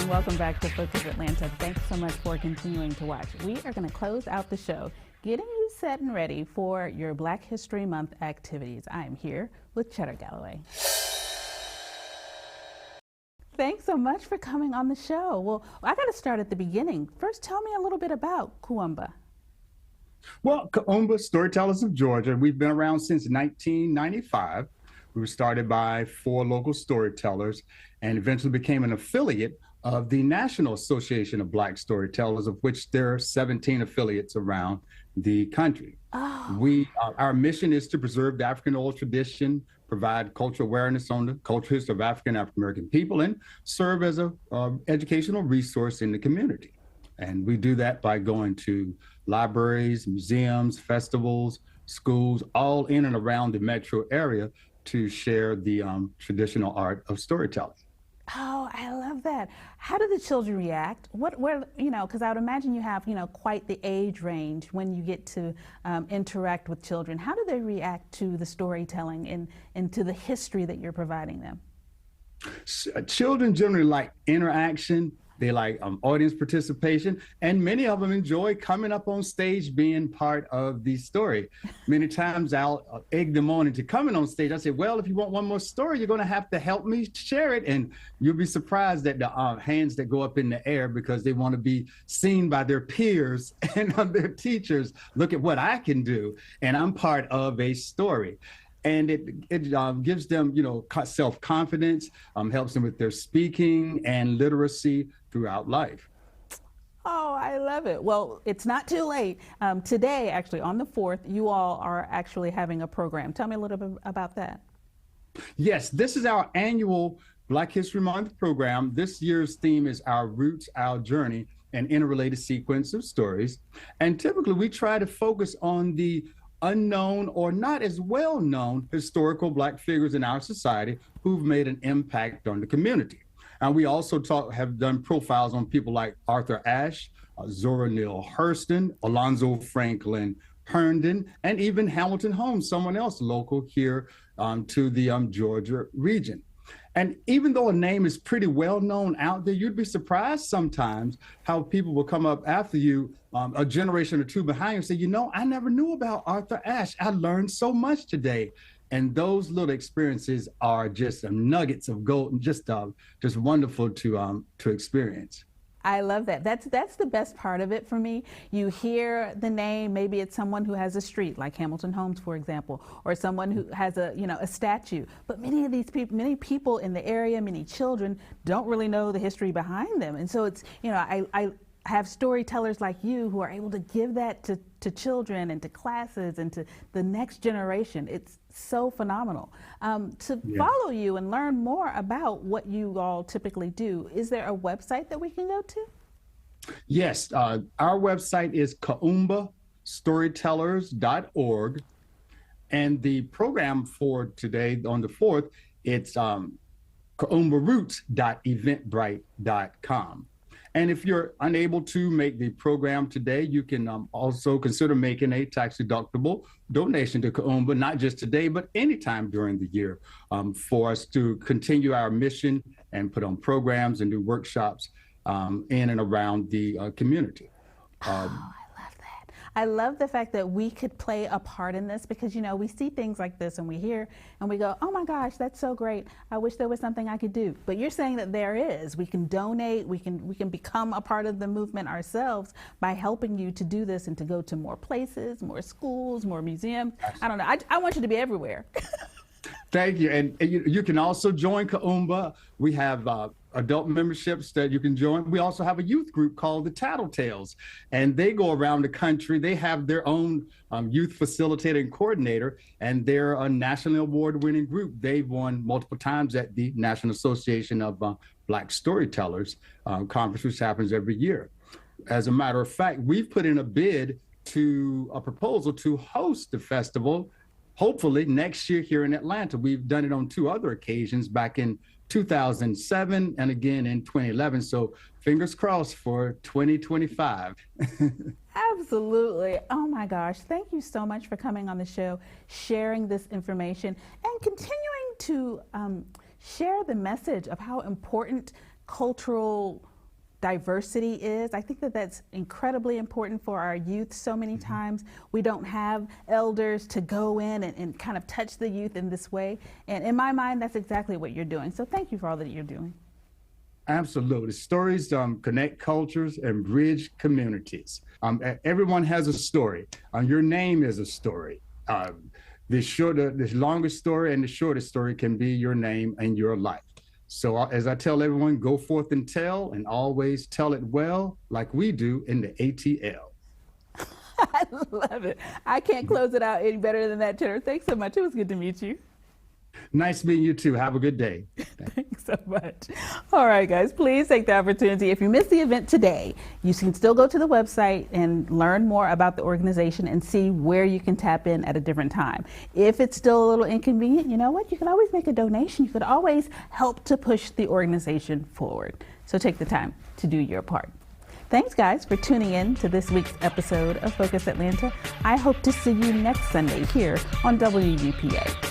welcome back to Focus Atlanta. Thanks so much for continuing to watch. We are going to close out the show, getting you set and ready for your Black History Month activities. I am here with Cheddar Galloway. Thanks so much for coming on the show. Well, I got to start at the beginning. First, tell me a little bit about Kuumba. Well, Kuumba Storytellers of Georgia, we've been around since 1995. We were started by 4 local storytellers and eventually became an affiliate of the National Association of Black Storytellers, of which there are 17 affiliates around the country. Oh. Our mission is to preserve the African oral tradition, provide cultural awareness on the cultural history of African American people, and serve as a educational resource in the community. And we do that by going to libraries, museums, festivals, schools, all in and around the metro area to share the traditional art of storytelling. Oh, I love that. How do the children react? Because I would imagine you have, quite the age range when you get to interact with children. How do they react to the storytelling and to the history that you're providing them? Children generally like interaction. They like audience participation, and many of them enjoy coming up on stage being part of the story. Many times I'll egg them on into coming on stage. I say, well, if you want one more story, you're going to have to help me share it. And you'll be surprised at the hands that go up in the air because they want to be seen by their peers and their teachers. Look at what I can do, and I'm part of a story. And it gives them, self-confidence, helps them with their speaking and literacy throughout life. Oh, I love it. Well, it's not too late. Today, actually, on the 4th, you all are actually having a program. Tell me a little bit about that. Yes, this is our annual Black History Month program. This year's theme is Our Roots, Our Journey, an interrelated sequence of stories. And typically, we try to focus on the unknown or not as well known historical Black figures in our society who've made an impact on the community. And we also have done profiles on people like Arthur Ashe, Zora Neale Hurston, Alonzo Franklin Herndon, and even Hamilton Holmes, someone else local here to the Georgia region. And even though a name is pretty well known out there, you'd be surprised sometimes how people will come up after you, a generation or two behind you, and say, I never knew about Arthur Ashe. I learned so much today. And those little experiences are just nuggets of gold and just wonderful to experience. I love that. That's the best part of it for me. You hear the name, maybe it's someone who has a street like Hamilton Holmes, for example, or someone who has a statue. But many people in the area, many children don't really know the history behind them. And so it's, I have storytellers like you who are able to give that to children and to classes and to the next generation. It's so phenomenal. To follow you and learn more about what you all typically do, is there a website that we can go to? Yes, our website is kuumbastorytellers.org. And the program for today on the 4th, it's kuumbaroots.eventbrite.com. And if you're unable to make the program today, you can also consider making a tax-deductible donation to Kuumba, not just today, but anytime during the year, for us to continue our mission and put on programs and do workshops in and around the community. I love the fact that we could play a part in this because, we see things like this and we hear and we go, oh my gosh, that's so great. I wish there was something I could do. But you're saying that there is. We can donate. We can become a part of the movement ourselves by helping you to do this and to go to more places, more schools, more museums. I don't know. I want you to be everywhere. Thank you. And you can also join Kuumba. We have adult memberships that you can join. We also have a youth group called the Tattletales, and they go around the country. They have their own youth facilitator and coordinator, and they're a nationally award-winning group. They've won multiple times at the National Association of Black Storytellers conference, which happens every year. As a matter of fact, we've put in a proposal to host the festival, hopefully next year here in Atlanta. We've done it on 2 other occasions, back in 2007 and again in 2011. So fingers crossed for 2025. Absolutely. Oh my gosh. Thank you so much for coming on the show, sharing this information and continuing to share the message of how important cultural diversity is. I think that that's incredibly important for our youth. So many times we don't have elders to go in and kind of touch the youth in this way. And in my mind, that's exactly what you're doing. So thank you for all that you're doing. Absolutely. Stories connect cultures and bridge communities. Everyone has a story. Your name is a story. The longest story and the shortest story can be your name and your life. So as I tell everyone, go forth and tell, and always tell it well, like we do in the ATL. I love it. I can't close it out any better than that, Tenor. Thanks so much. It was good to meet you. Nice meeting you too. Have a good day. Thanks so much. All right, guys, please take the opportunity. If you missed the event today, you can still go to the website and learn more about the organization and see where you can tap in at a different time. If it's still a little inconvenient, you know what? You can always make a donation. You could always help to push the organization forward. So take the time to do your part. Thanks, guys, for tuning in to this week's episode of Focus Atlanta. I hope to see you next Sunday here on WUPA.